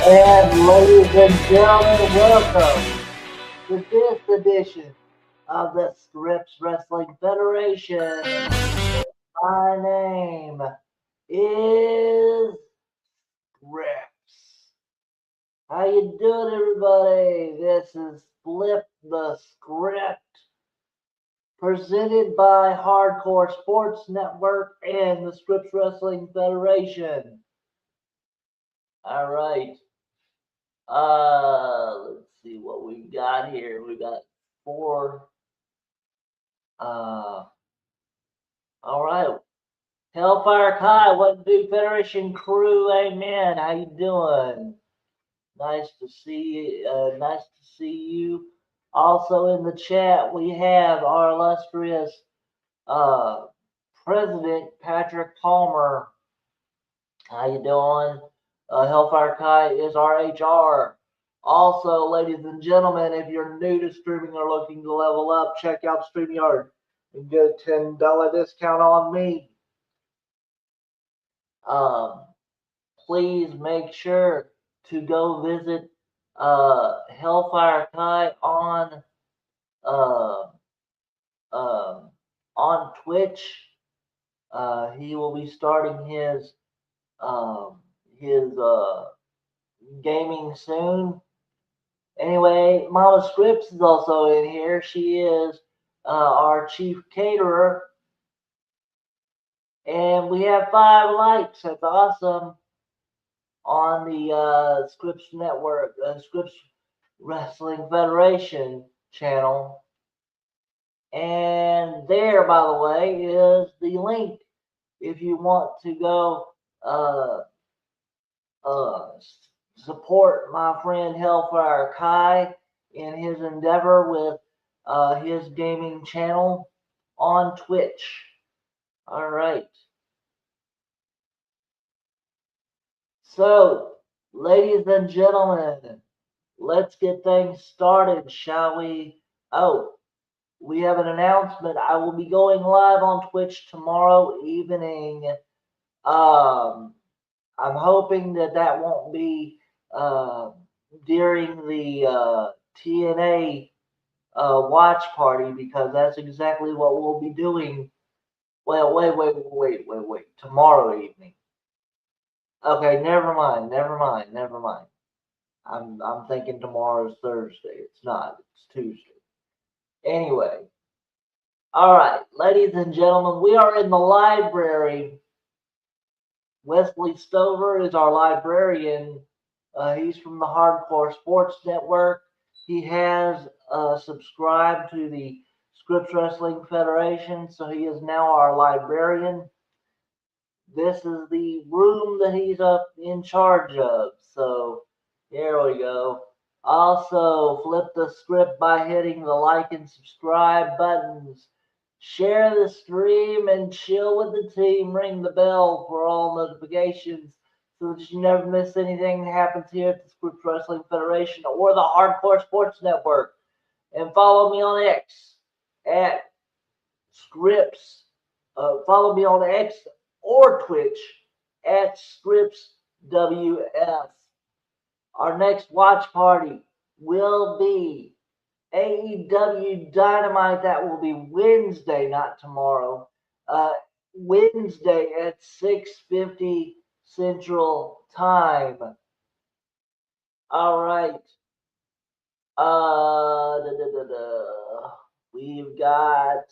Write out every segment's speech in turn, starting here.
And ladies and gentlemen, welcome to this edition of the Scripps Wrestling Federation. My name is Scripps. How you doing, everybody? This is Flip the Script, presented by Hardcore Sports Network and the Scripps Wrestling Federation. All right. Let's see what we got here. We got four. All right. Hellfire Kai, what do Federation crew? Amen. How you doing? Nice to see you. Nice to see you. Also in the chat, we have our illustrious President Patrick Palmer. How you doing? Hellfire Kai is our HR. Also, ladies and gentlemen, if you're new to streaming or looking to level up, check out StreamYard and get a $10 discount on me. Please make sure to go visit Hellfire Kai on Twitch. He will be starting his gaming soon. Anyway, Mama Scripps is also in here. She is our chief caterer. And we have 5 likes. That's awesome. On the Scripps Network, Scripps Wrestling Federation channel. And there, by the way, is the link if you want to go support my friend Hellfire Kai in his endeavor with his gaming channel on Twitch. All right. So, ladies and gentlemen, let's get things started, shall we? Oh, we have an announcement. I will be going live on Twitch tomorrow evening. I'm hoping that won't be during the TNA watch party, because that's exactly what we'll be doing. Well, wait. Tomorrow evening. Okay, never mind. I'm thinking tomorrow's Thursday. It's not. It's Tuesday. Anyway. All right, ladies and gentlemen, we are in the library. Wesley Stover is our librarian. He's from the Hardcore Sports Network. He has subscribed to the Scripps Wrestling Federation, so he is now our librarian. This is the room that he's up in charge of. So here we go. Also, flip the script by hitting the like and subscribe buttons. Share the stream and chill with the team. Ring the bell for all notifications so that you never miss anything that happens here at the Scripps Wrestling Federation or the Hardcore Sports Network. And follow me on X at Scripps. Follow me on X or Twitch at Scripps WF. Our next watch party will be AEW Dynamite. That will be Wednesday, not tomorrow. Wednesday at 6:50 Central Time. All right. We've got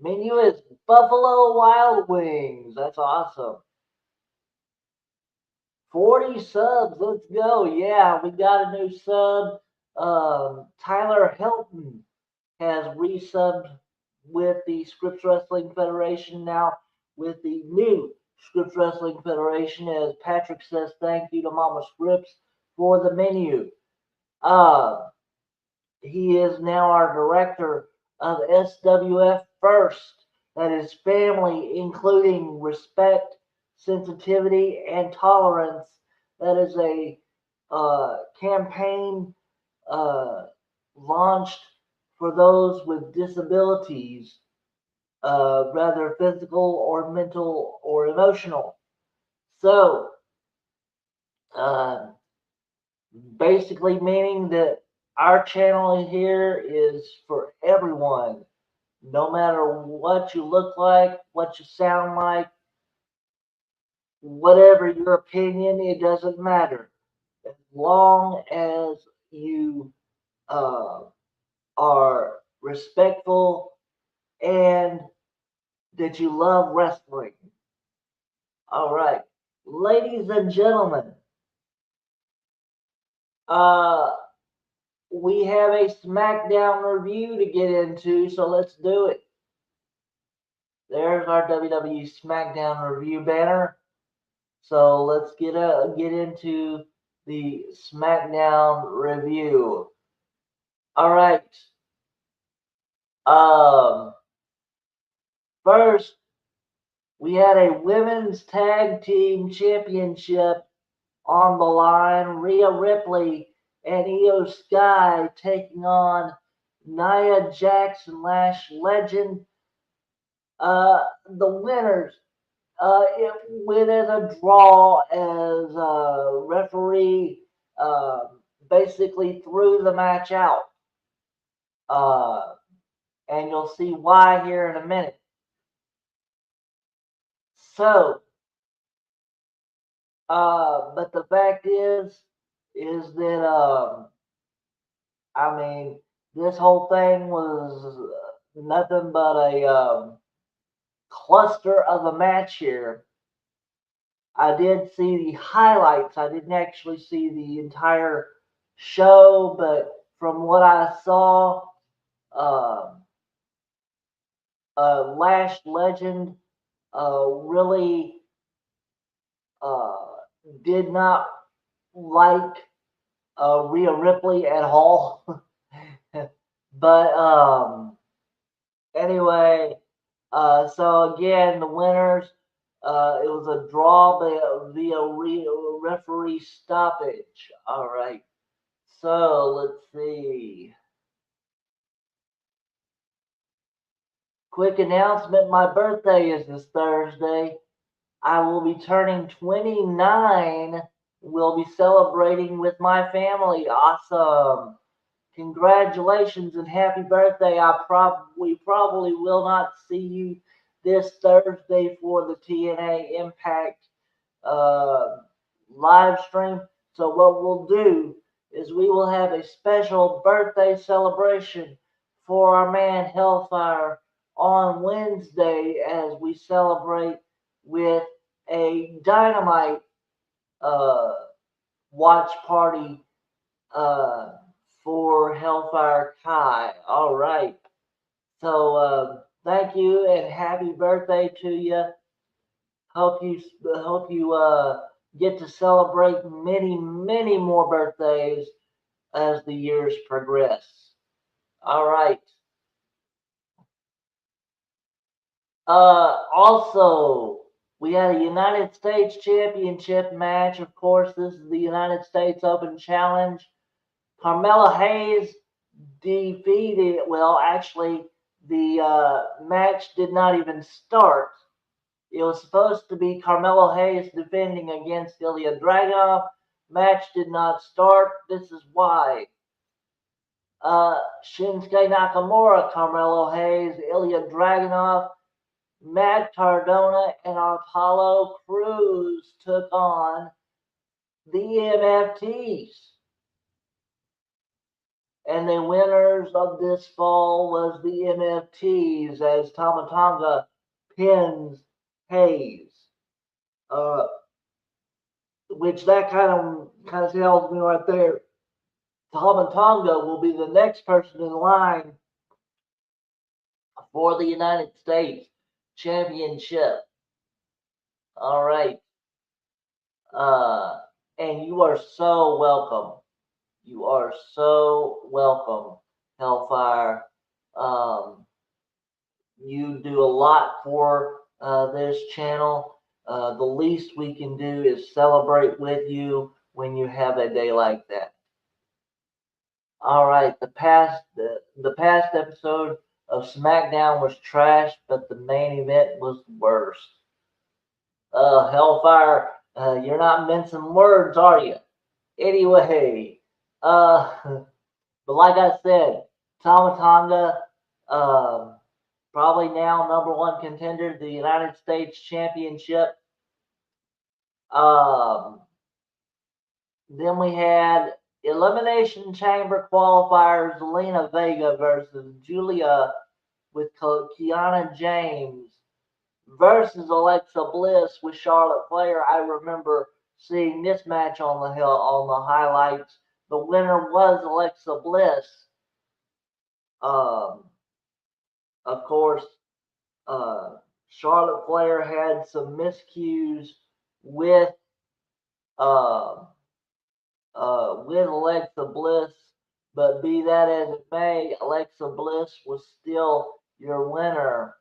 menu is Buffalo Wild Wings. That's awesome. 40 subs. Let's go. Yeah, we got a new sub. Tyler Helton has resubbed with the Scripps Wrestling Federation now with the new Scripps Wrestling Federation, as Patrick says thank you to Mama Scripps for the menu. He is now our director of SWF First. That is family, including respect, sensitivity, and tolerance. That is a campaign launched for those with disabilities, rather physical or mental or emotional. So, basically meaning that our channel here is for everyone, no matter what you look like, what you sound like, whatever your opinion, it doesn't matter. As long as you uh, are respectful and that you love wrestling. All right, ladies and gentlemen, uh, we have a SmackDown review to get into, so let's do it. There's our WWE SmackDown review banner. So let's get into the SmackDown review. All right. Um, First, we had a women's tag team championship on the line. Rhea Ripley and Io Sky taking on Nia Jax and Lash Legend. The winners. It went as a draw as referee uh, basically threw the match out. Uh, and you'll see why here in a minute. So, but the fact is that I mean, this whole thing was nothing but a cluster of a match here. I did see the highlights. I didn't actually see the entire show, but from what I saw, uh, Lash Legend really uh, did not like Rhea Ripley at all. But anyway, so again, the winners, it was a draw via referee stoppage. All right. So let's see. Quick announcement, my birthday is this Thursday. I will be turning 29. We'll be celebrating with my family. Awesome. Congratulations and happy birthday. We probably will not see you this Thursday for the TNA Impact uh, live stream. So what we'll do is we will have a special birthday celebration for our man Hellfire on Wednesday as we celebrate with a Dynamite uh, watch party uh, for Hellfire Kai. All right. So thank you and happy birthday to you. Hope you get to celebrate many more birthdays as the years progress. All right. Also, we had a United States Championship match. Of course, this is the United States Open Challenge. Carmella Hayes defeated. Well, actually, the match did not even start. It was supposed to be Carmelo Hayes defending against Ilya Dragunov. Match did not start. This is why. Shinsuke Nakamura, Carmelo Hayes, Ilya Dragunov, Matt Cardona, and Apollo Crews took on the MFTs. And the winners of this fall was the MFTs as Tama Tonga pins Hayes. Which that kind of tells me right there. Tama Tonga will be the next person in line for the United States Championship. All right. Uh, and you are so welcome. You are so welcome, Hellfire. Um, you do a lot for this channel. The least we can do is celebrate with you when you have a day like that. All right, the past episode of SmackDown was trash, but the main event was the worst. Hellfire, you're not mincing words, are you? Anyway, but like I said, Tama Tonga, probably now #1 contender to the United States Championship. Um, then we had Elimination Chamber qualifiers: Zelina Vega versus Julia with Kiana James versus Alexa Bliss with Charlotte Flair. I remember seeing this match on the highlights. The winner was Alexa Bliss. Um, of course, uh, Charlotte Flair had some miscues with uh, with Alexa Bliss, but be that as it may, Alexa Bliss was still your winner.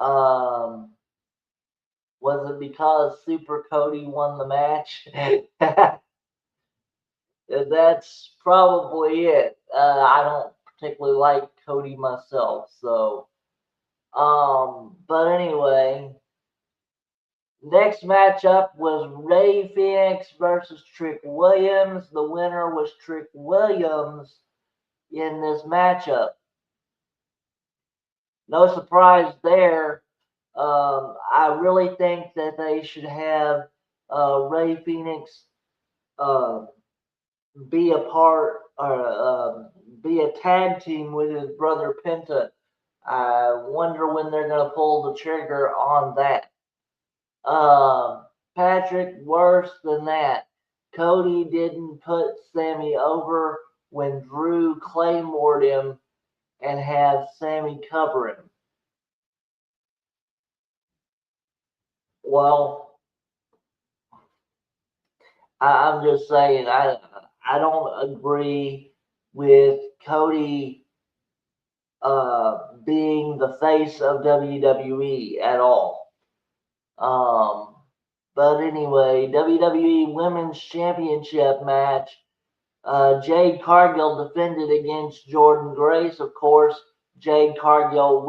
Um, was it because Super Cody won the match? That's probably it. I don't particularly like Cody myself, so but anyway, next matchup was Ray Phoenix versus Trick Williams. The winner was Trick Williams in this matchup. No surprise there. I really think that they should have Ray Phoenix uh, be a part or be a tag team with his brother Penta. I wonder when they're going to pull the trigger on that. Patrick, worse than that. Cody didn't put Sammy over when Drew claymored him and have Sammy cover him. Well, I'm just saying I don't agree with Cody being the face of WWE at all. Um, but anyway, WWE Women's Championship match. Jade Cargill defended against Jordan Grace. Of course, Jade Cargill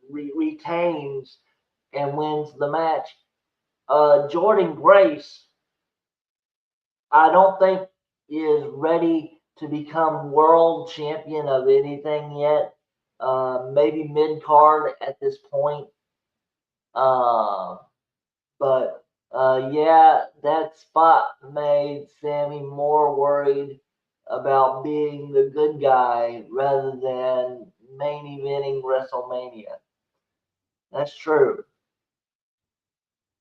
retains and wins the match. Jordan Grace, I don't think is ready to become world champion of anything yet. Maybe mid card at this point. Uh, but yeah, that spot made Sammy more worried about being the good guy rather than main eventing WrestleMania. That's true.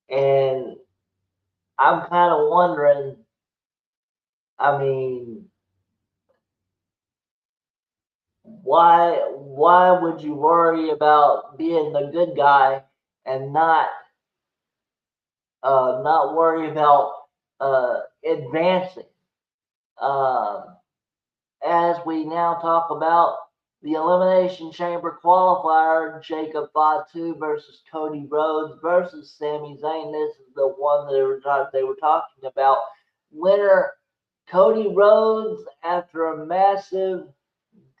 And I'm kind of wondering, I mean, why would you worry about being the good guy and not worry about advancing? Um, as we now talk about the Elimination Chamber qualifier, Jacob Fatu versus Cody Rhodes versus Sami Zayn. This is the one that they were talking about. Winner Cody Rhodes after a massive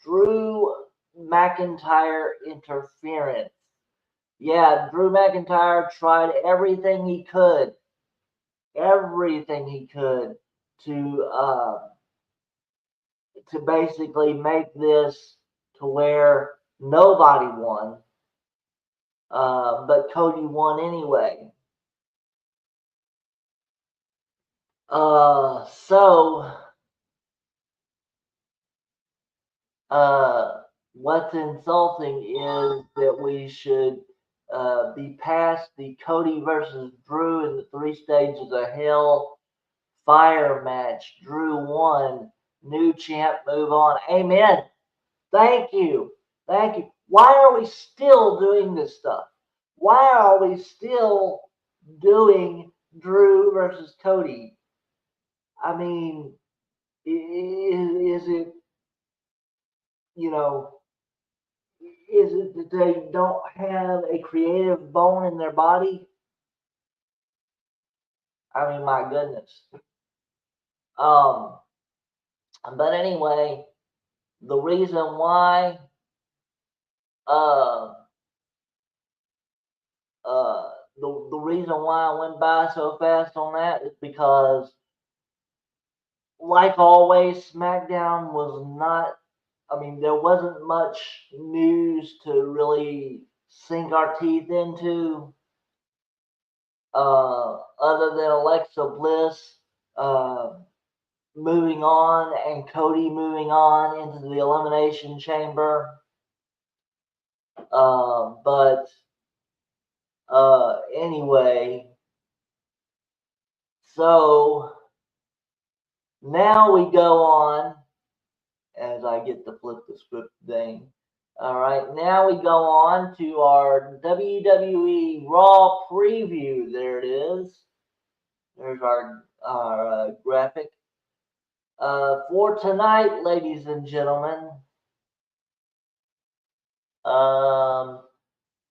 Drew McIntyre interference. Yeah, Drew McIntyre tried everything he could to basically make this to where nobody won, but Cody won anyway. So what's insulting is that we should be past the Cody versus Drew in the 3 stages of hell fire match. Drew won. New champ, move on. Amen. Thank you. Thank you. Why are we still doing this stuff? Why are we still doing Drew versus Cody? I mean, is it, you know, is it that they don't have a creative bone in their body? I mean, my goodness. Um, but anyway, the reason why uh the reason why I went by so fast on that is because like always, SmackDown was not, I mean, there wasn't much news to really sink our teeth into, other than Alexa Bliss uh, moving on and Cody moving on into the Elimination Chamber. But anyway, so now we go on as I get to flip the script thing. All right, now we go on to our WWE Raw preview. There it is. There's our graphic. For tonight, ladies and gentlemen, um,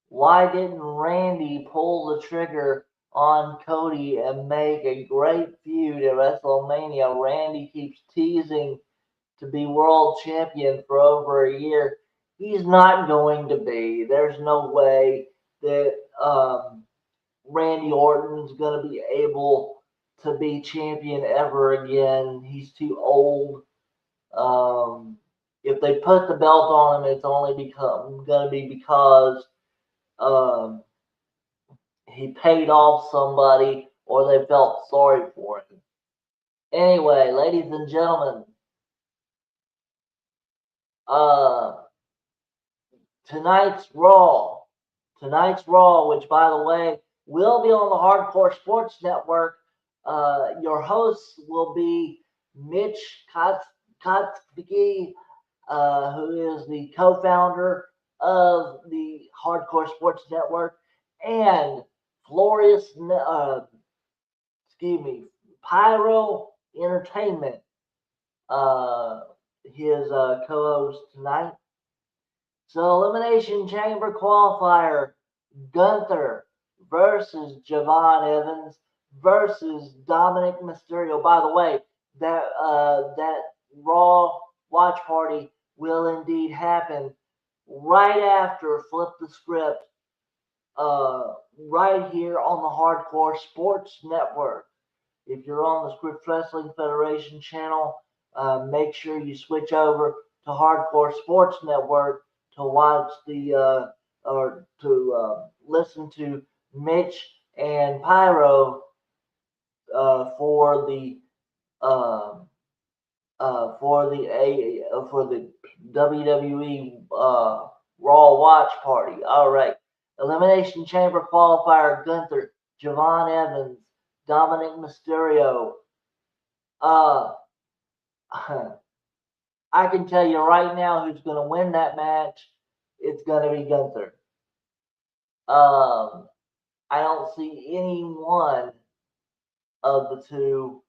why didn't Randy pull the trigger on Cody and make a great feud at WrestleMania? Randy keeps teasing to be world champion for over a year. He's not going to be. There's no way that Randy Orton's going to be able to be champion ever again. He's too old. If they put the belt on him, it's only going to be because um, he paid off somebody or they felt sorry for him. Anyway, ladies and gentlemen, uh, tonight's Raw, which by the way will be on the Hardcore Sports Network. Your hosts will be Mitch Kotsky, who is the co-founder of the Hardcore Sports Network, and Florius, Pyro Entertainment, his co-host tonight. So Elimination Chamber qualifier, Gunther versus Javon Evans versus Dominic Mysterio. By the way, that Raw watch party will indeed happen right after Flip the Script, right here on the Hardcore Sports Network. If you're on the Script Wrestling Federation channel, make sure you switch over to Hardcore Sports Network to watch or to listen to Mitch and Pyro for the WWE Raw Watch Party. All right, Elimination Chamber qualifier: Gunther, Javon Evans, Dominic Mysterio. Uh, I can tell you right now who's going to win that match. It's going to be Gunther. I don't see any one of the two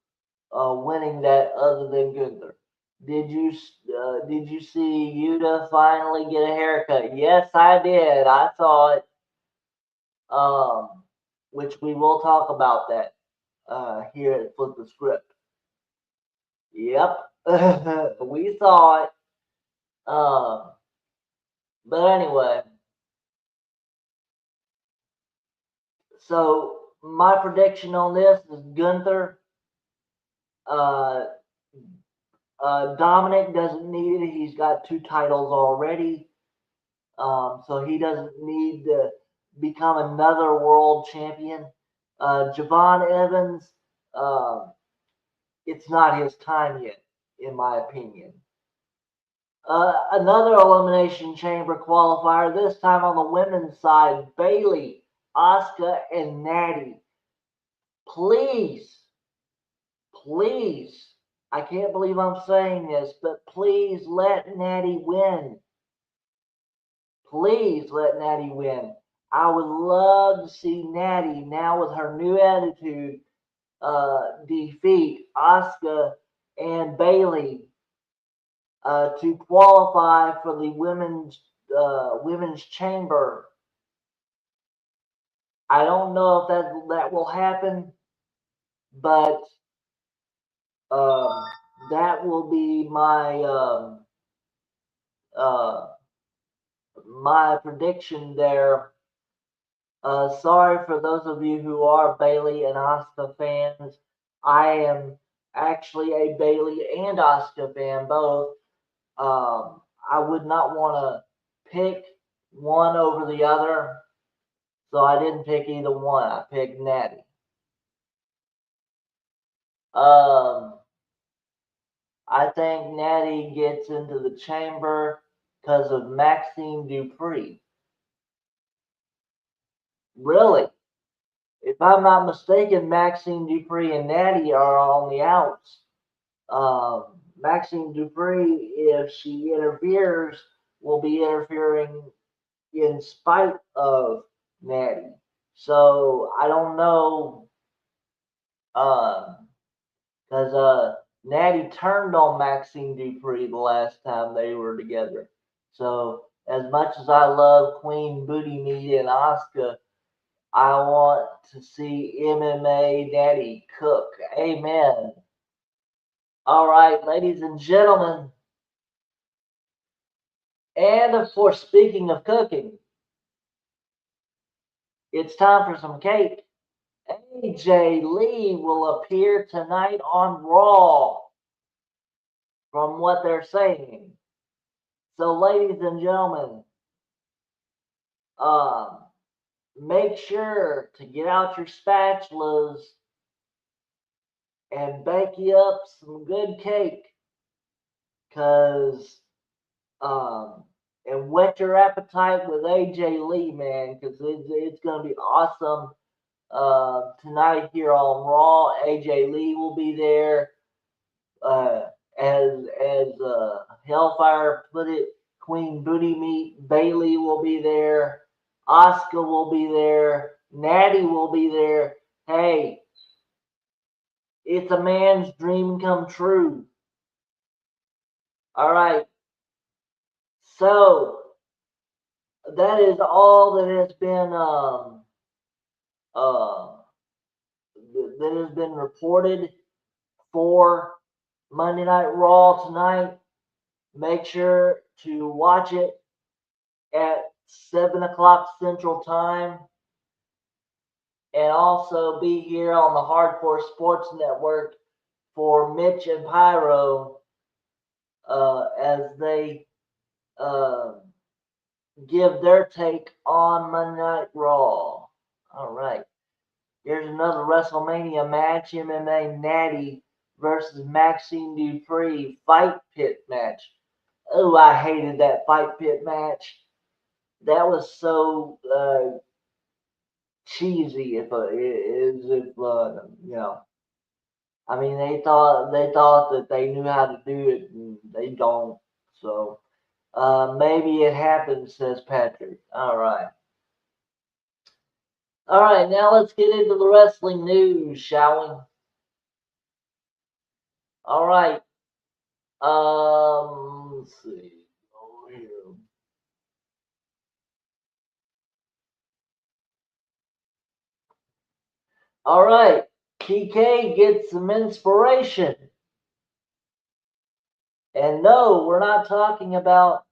winning that other than Gunther. Did you see Yuta finally get a haircut? Yes, I did. I saw it. Which we will talk about that here at Flip the Script. Yep, we saw it. But anyway, so my prediction on this is Gunther. Dominic doesn't need it. He's got 2 titles already. So he doesn't need to become another world champion. Javon Evans, it's not his time yet, in my opinion. Another Elimination Chamber qualifier, this time on the women's side, Bayley, Asuka, and Natty. Please, I can't believe I'm saying this, but please let Natty win. Please let Natty win. I would love to see Natty, now with her new attitude, defeat Asuka and Bayley to qualify for the women's chamber. I don't know if that will happen, but that will be my prediction there. Sorry for those of you who are Bayley and Asuka fans. I am actually a Bailey and Asuka fan both. I would not want to pick one over the other, so I didn't pick either one. I picked Natty. I think Natty gets into the chamber because of Maxine Dupree. Really? If I'm not mistaken, Maxine Dupree and Natty are on the outs. Maxine Dupree, if she interferes, will be interfering in spite of Natty. So I don't know, because Natty turned on Maxine Dupree the last time they were together. So as much as I love Queen Booty Meat and Asuka, I want to see MMA Natty cook. Amen. All right, ladies and gentlemen. And of course, speaking of cooking, it's time for some cake. AJ Lee will appear tonight on Raw, from what they're saying. So, ladies and gentlemen, um, make sure to get out your spatulas and bake you up some good cake, cause and whet your appetite with AJ Lee, man, because it's gonna be awesome. Tonight here on Raw, AJ Lee will be there. As Hellfire put it, Queen Booty Meat Bailey will be there. Asuka will be there. Natty will be there. Hey, it's a man's dream come true. All right. So that is all that has been uh, that has been reported for Monday Night Raw tonight. Make sure to watch it at 7 o'clock Central Time. And also be here on the Hardcore Sports Network for Mitch and Pyro as they give their take on Monday Night Raw. All right. Here's another WrestleMania match, MMA Natty versus Maxine Dupree fight pit match. Oh, I hated that fight pit match. That was so cheesy. You know, I mean, they thought that they knew how to do it, and they don't. So maybe it happens, says Patrick. All right. All right, now let's get into the wrestling news, shall we? All right. Let's see. Over here. All right. TK gets some inspiration. And no, we're not talking about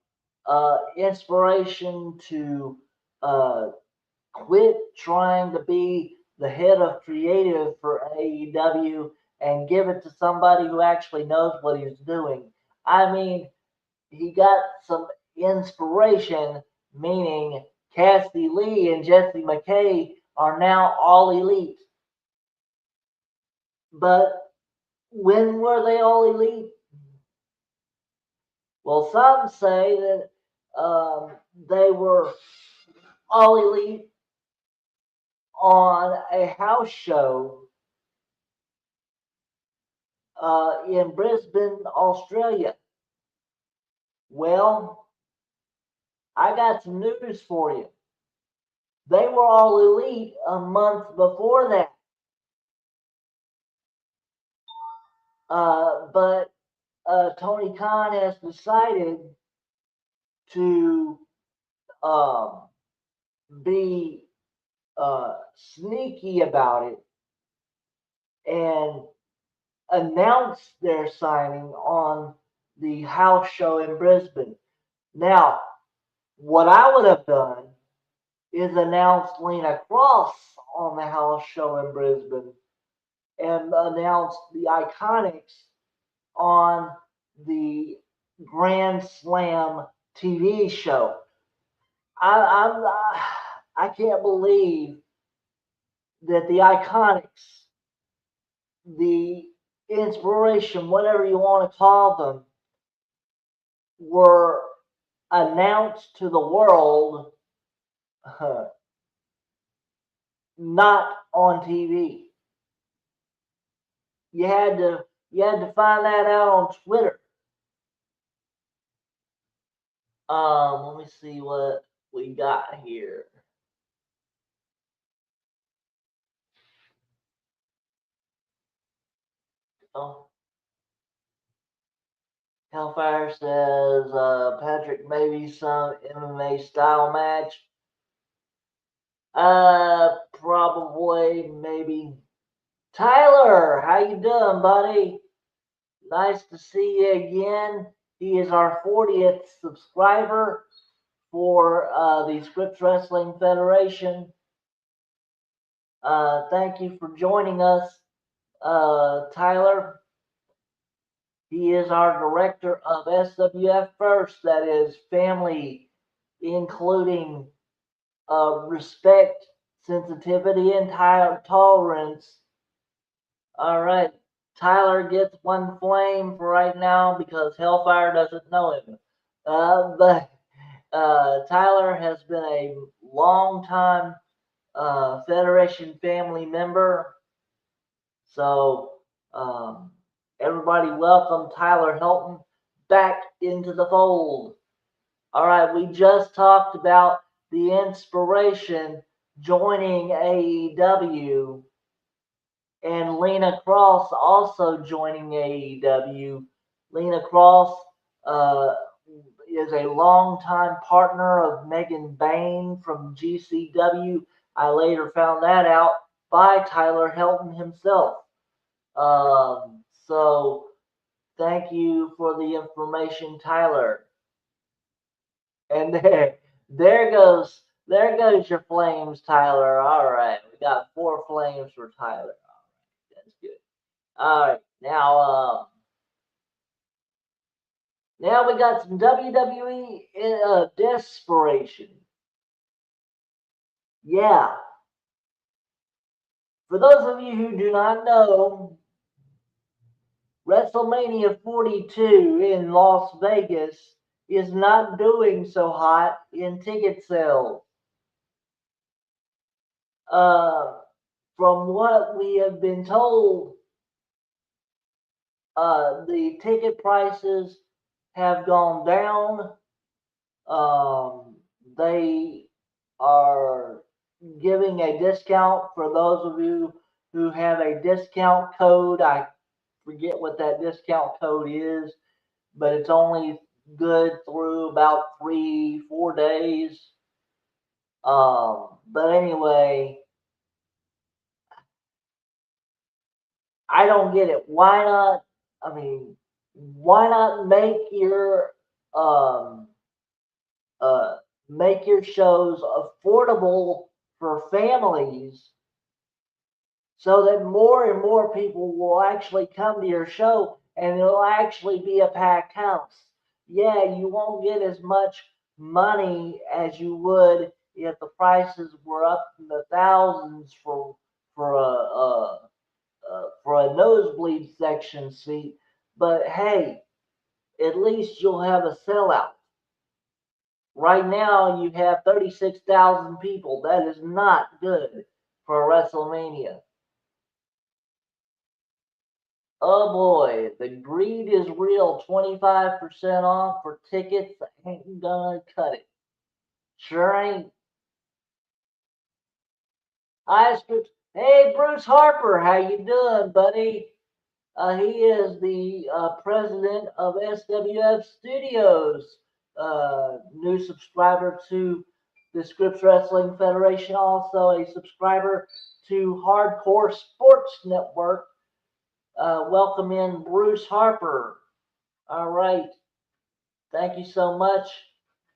inspiration to quit trying to be the head of creative for AEW and give it to somebody who actually knows what he's doing. I mean, he got some inspiration, meaning Cassidy Lee and Jesse McKay are now all elite. But when were they all elite? Well, some say that they were all elite on a house show in Brisbane, Australia. Well, I got some news for you. They were all elite a month before that. But Tony Khan has decided to be sneaky about it and announce their signing on the house show in Brisbane. Now, what I would have done is announce Lena Cross on the house show in Brisbane and announced the Iconics on the Grand Slam TV show. I can't believe that the Iconics, the inspiration, whatever you want to call them, were announced to the world, not on TV. You had to find that out on Twitter. Let me see what we got here. Oh, Hellfire says Patrick, maybe some MMA style match. Probably, maybe. Tyler, how you doing, buddy? Nice to see you again. He is our 40th subscriber for the Scripps Wrestling Federation. Thank you for joining us, Tyler. He is our director of SWF First, that is family, including respect, sensitivity, and tolerance. All right. Tyler gets one flame for right now because Hellfire doesn't know him. But Tyler has been a long time Federation family member. So everybody welcome Tyler Helton back into the fold. All right, we just talked about the inspiration joining AEW and Lena Cross also joining AEW. Lena Cross is a longtime partner of Megan Bain from GCW. I later found that out by Tyler Helton himself. So thank you for the information, Tyler. And there goes your flames, Tyler. All right, we got 4 flames for Tyler. That's good. All right, now we got some WWE desperation. Yeah. For those of you who do not know, WrestleMania 42 in Las Vegas is not doing so hot in ticket sales. From what we have been told, the ticket prices have gone down. They are giving a discount for those of you who have a discount code. I forget what that discount code is, but it's only good through about 3-4 days. But anyway, I don't get it. Why not? I mean, why not um make your shows affordable for families so that more and more people will actually come to your show and it'll actually be a packed house. Yeah, you won't get as much money as you would if the prices were up in the thousands for a nosebleed section seat, but hey, at least you'll have a sellout. Right now, you have 36,000 people. That is not good for a WrestleMania. Oh boy, the greed is real. 25% off for tickets ain't gonna cut it. Sure ain't. Hey, Bruce Harper, how you doing, buddy? He is the president of SWF Studios, new subscriber to the Scripps Wrestling Federation, also a subscriber to Hardcore Sports Network. Welcome in Bruce Harper. All right. Thank you so much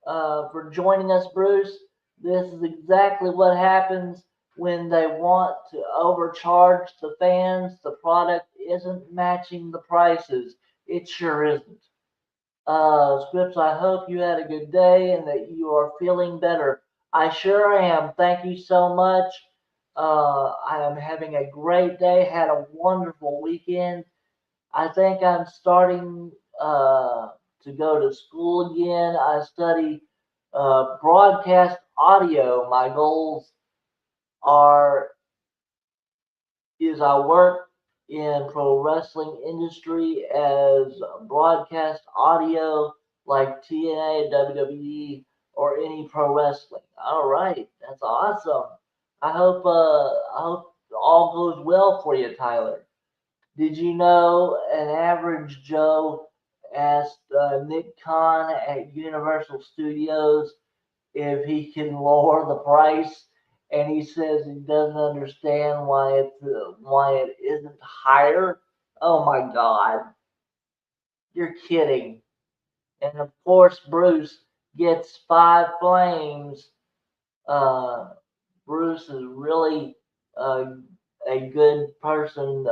for joining us, Bruce. This is exactly what happens when they want to overcharge the fans, the product isn't matching the prices. It sure isn't. Scripps, I hope you had a good day and that you are feeling better. I sure am. Thank you so much. I am having a great day. Had a wonderful weekend. I think I'm starting to go to school again. I study broadcast audio. My goals are is I work in pro wrestling industry as broadcast audio like TNA, WWE, or any pro wrestling. All right, that's awesome. I hope all goes well for you, Tyler. Did you know an average Joe asked Nick Khan at Universal Studios if he can lower the price, and he says he doesn't understand why it isn't higher. Oh my God, you're kidding! And of course, Bruce gets 5 flames. Uh, Bruce is really uh, a good person.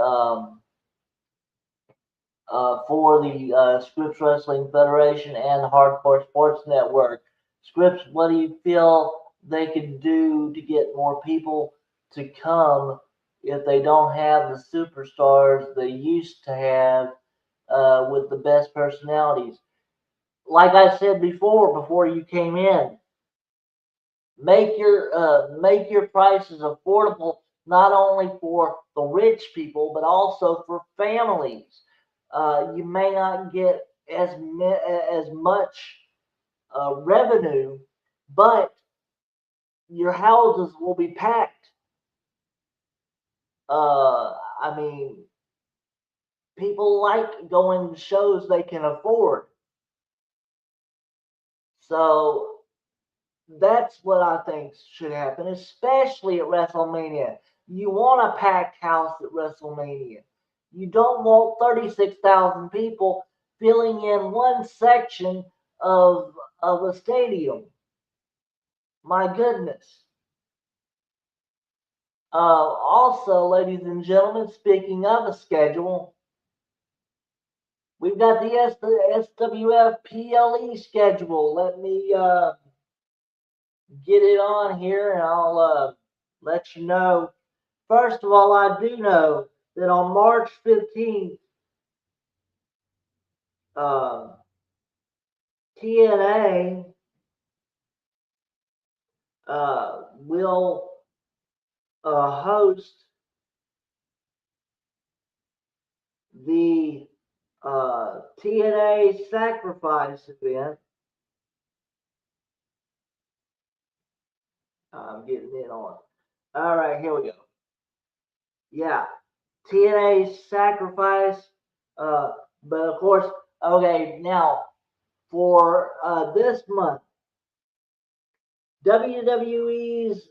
For the Scripps Wrestling Federation and the Hardcore Sports Network. Scripps, what do you feel they could do to get more people to come if they don't have the superstars they used to have with the best personalities? Like I said before you came in, make your prices affordable not only for the rich people but also for families. You may not get as much revenue, but your houses will be packed. I mean, people like going to shows they can afford. So that's what I think should happen, especially at WrestleMania. You want a packed house at WrestleMania. You don't want 36,000 people filling in one section of a stadium. My goodness. Also, ladies and gentlemen, speaking of a schedule, we've got the SWF PLE schedule. Let me get it on here and I'll let you know. First of all, I do know that on March 15th, TNA will host the TNA Sacrifice event. I'm getting in on it. All right, here we go. Yeah, TNA Sacrifice. Uh, but of course, okay, now for this month, WWE's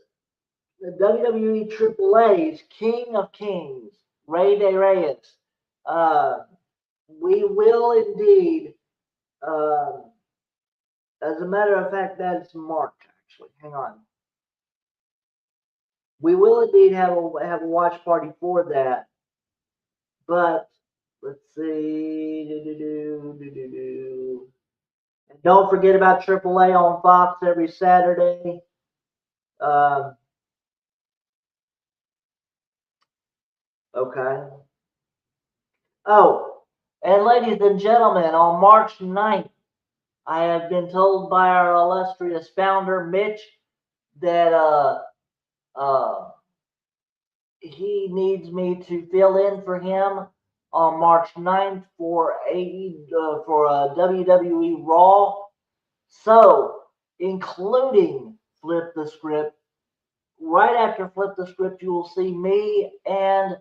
WWE Triple A's King of Kings, Ray De Reyes. Uh, we will indeed, uh, as a matter of fact, that's March actually. Hang on. We will indeed have a watch party for that. But let's see. And don't forget about AAA on Fox every Saturday. Um, okay. Oh, and ladies and gentlemen, on March 9th, I have been told by our illustrious founder, Mitch, that uh, he needs me to fill in for him on March 9th for WWE Raw. So, including Flip the Script, right after Flip the Script, you will see me and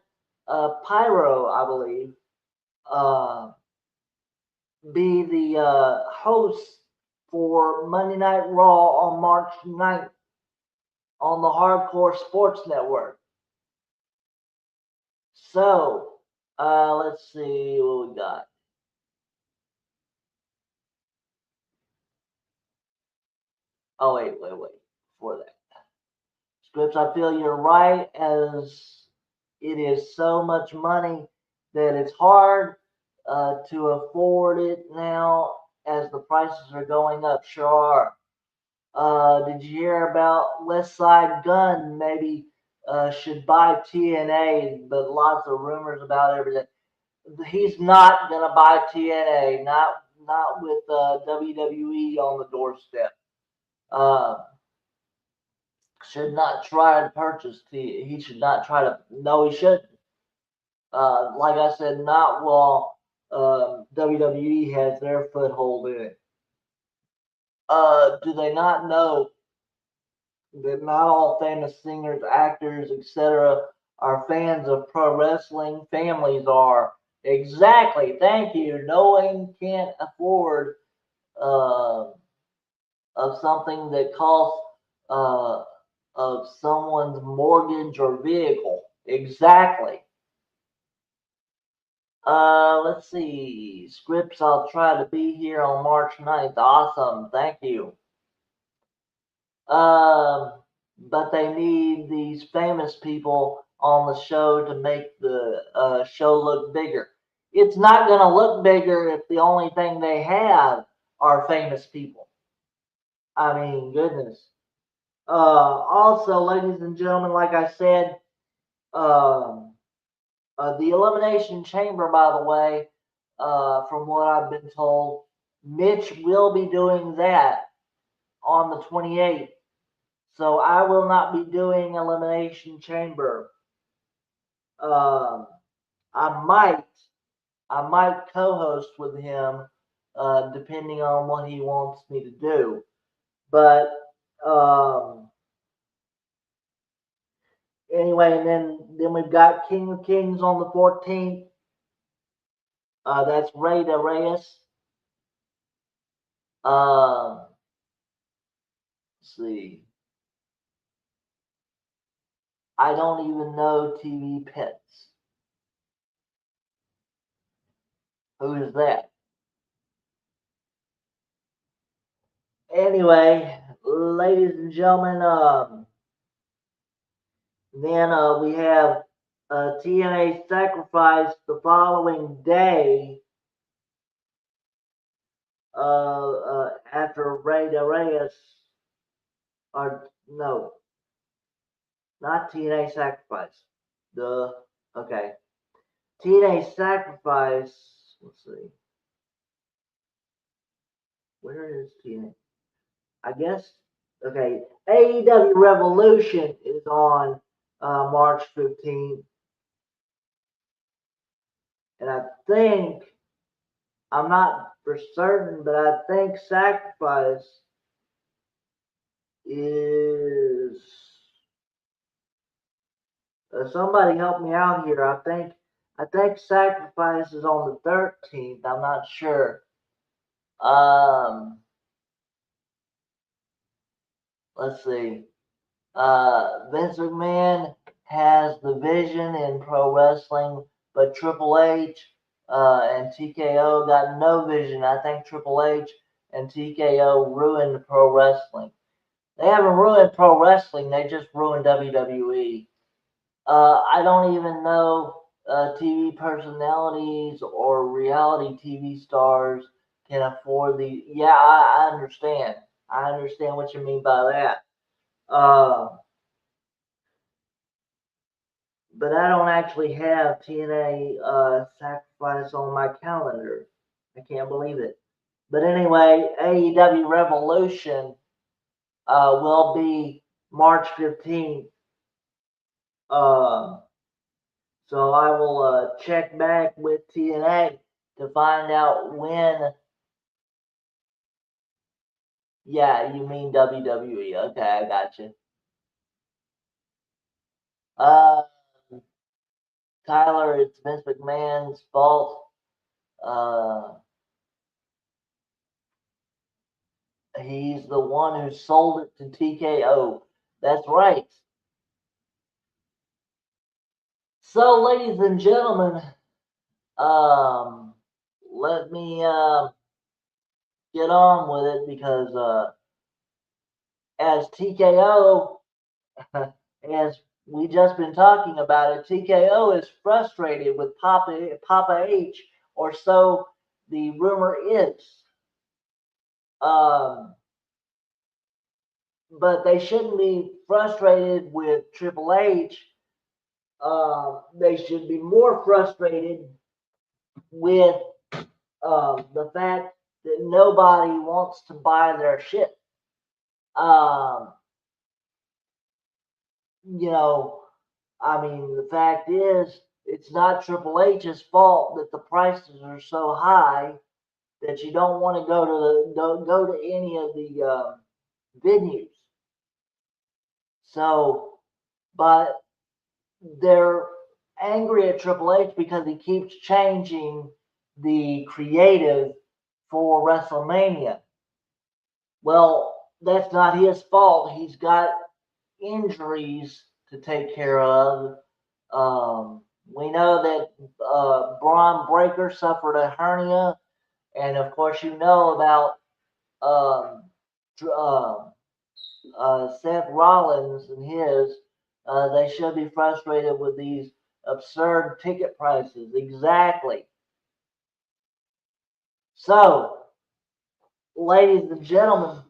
Pyro, I believe, uh, be the hosts for Monday Night Raw on March 9th on the Hardcore Sports Network. So, let's see what we got. Oh, wait. Before that. Scripps, I feel you're right, as it is so much money that it's hard to afford it now as the prices are going up. Sure are. Did you hear about West Side Gun? Maybe should buy TNA, but lots of rumors about everything. He's not gonna buy TNA. Not with WWE on the doorstep. Uh, should not try to purchase He should not try to. No, he shouldn't. Like I said, not while WWE has their foothold in it. Do they not know that not all famous singers, actors, etc., are fans of pro wrestling? Families are. Exactly. Thank you. No one can't afford uh, of something that costs uh, of someone's mortgage or vehicle. Exactly. Let's see. Scripts, I'll try to be here on March 9th. Awesome. Thank you. Um, but they need these famous people on the show to make the show look bigger. It's not going to look bigger if the only thing they have are famous people. I mean, goodness. Also, ladies and gentlemen, like I said, um, the Elimination Chamber, by the way, from what I've been told, Mitch will be doing that on the 28th. So I will not be doing Elimination Chamber. Um, I might, I might co-host with him, depending on what he wants me to do. But um, anyway, and then we've got King of Kings on the 14th. That's Ray de Reyes. Let's see. I don't even know TV Pets. Who is that? Anyway, ladies and gentlemen, then we have TNA Sacrifice the following day after Ray de Reyes, or no, not TNA Sacrifice. Okay. TNA Sacrifice, let's see. Where is TNA? I guess, okay. AEW Revolution is on March 15th. And I think, I'm not for certain, but I think Sacrifice is. Somebody help me out here. I think Sacrifice is on the 13th. I'm not sure. Let's see. Vince McMahon has the vision in pro wrestling, but Triple H and TKO got no vision. I think Triple H and TKO ruined pro wrestling. They haven't ruined pro wrestling, they just ruined WWE. I don't even know TV personalities or reality TV stars can afford the. Yeah, I understand. I understand what you mean by that. Uh, but I don't actually have TNA Sacrifice on my calendar. I can't believe it. But anyway, AEW Revolution will be March 15th. Uh, so I will check back with TNA to find out when. Yeah, you mean WWE. Okay, I got you. Uh, Tyler, it's Vince McMahon's fault. Uh, he's the one who sold it to TKO. That's right. So, ladies and gentlemen, um, let me get on with it because as TKO, as we just been talking about it, TKO is frustrated with Papa H, or so the rumor is. Um, but they shouldn't be frustrated with Triple H. They should be more frustrated with the fact that nobody wants to buy their shit. Um, you know, I mean, the fact is, it's not Triple H's fault that the prices are so high that you don't want to go to any of the venues. So, but they're angry at Triple H because he keeps changing the creative for WrestleMania. Well, that's not his fault. He's got injuries to take care of. We know that Braun Breaker suffered a hernia, and of course, you know about um, Seth Rollins and his. They should be frustrated with these absurd ticket prices. Exactly. So, ladies and gentlemen,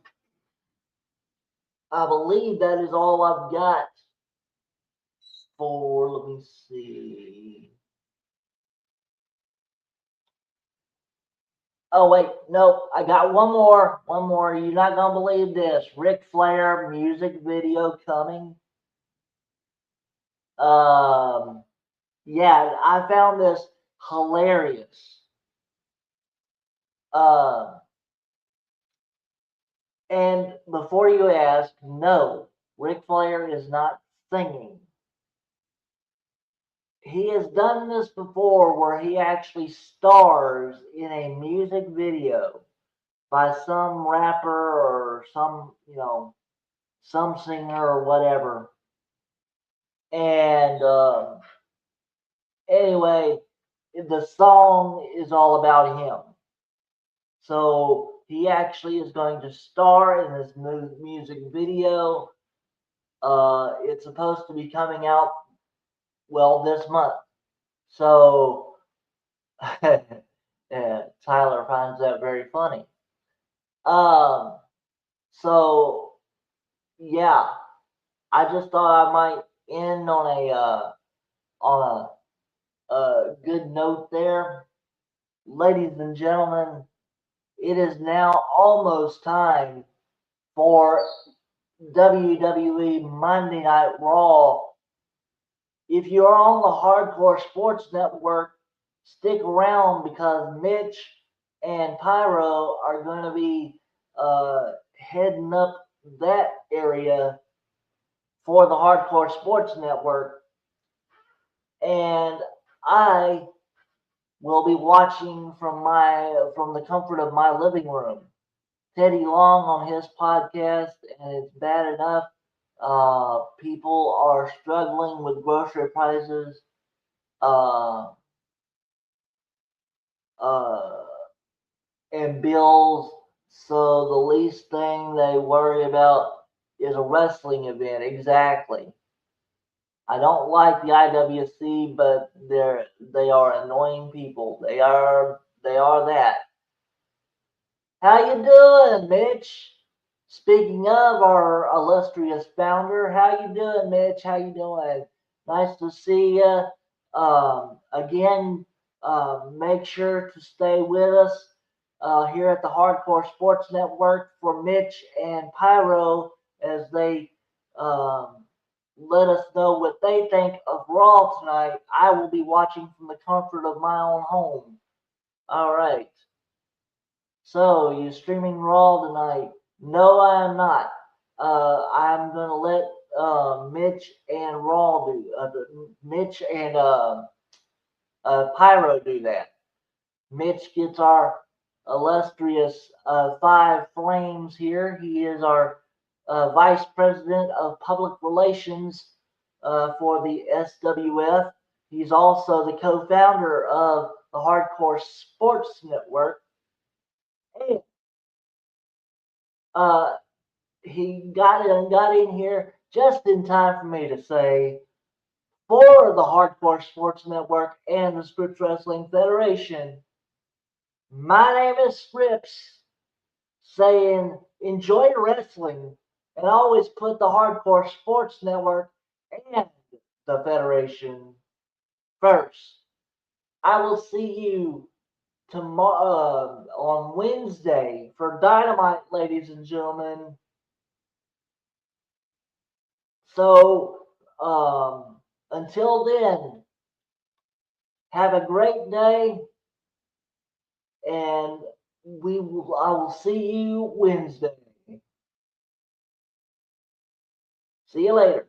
I believe that is all I've got for, let me see. Oh, wait, nope, I got one more. One more. You're not going to believe this. Ric Flair music video coming. Yeah, I found this hilarious. Uh, and before you ask, no, Ric Flair is not singing. He has done this before where he actually stars in a music video by some rapper or some, some singer or whatever. And anyway, the song is all about him. So he actually is going to star in this music video. It's supposed to be coming out, well, this month. So yeah, Tyler finds that very funny. Um, so yeah, I just thought I might end on a good note there. Ladies and gentlemen, it is now almost time for WWE Monday Night Raw. If you're on the Hardcore Sports Network, stick around because Mitch and Pyro are going to be heading up that area for the Hardcore Sports Network. And I will be watching from the comfort of my living room. Teddy Long on his podcast, and it's bad enough. People are struggling with grocery prices. Uh, uh, and bills. So the least thing they worry about is a wrestling event. Exactly. I don't like the IWC, but they are annoying people. They are that. How you doing, Mitch? Speaking of our illustrious founder, how you doing, Mitch? How you doing? Nice to see you. Again, make sure to stay with us here at the Hardcore Sports Network for Mitch and Pyro as they um, let us know what they think of Raw tonight. I will be watching from the comfort of my own home. All right. So, you streaming Raw tonight? No, I am not. I'm gonna let Mitch and Mitch and Pyro do that. Mitch gets our illustrious Five Flames here. He is our Vice President of Public Relations for the SWF. He's also the co-founder of the Hardcore Sports Network. And uh, he got in here just in time for me to say, for the Hardcore Sports Network and the Scripps Wrestling Federation, my name is Scripps, saying enjoy wrestling and always put the Hardcore Sports Network and the Federation first. I will see you tomorrow on Wednesday for Dynamite, ladies and gentlemen. So until then, have a great day, and I will see you Wednesday. See you later.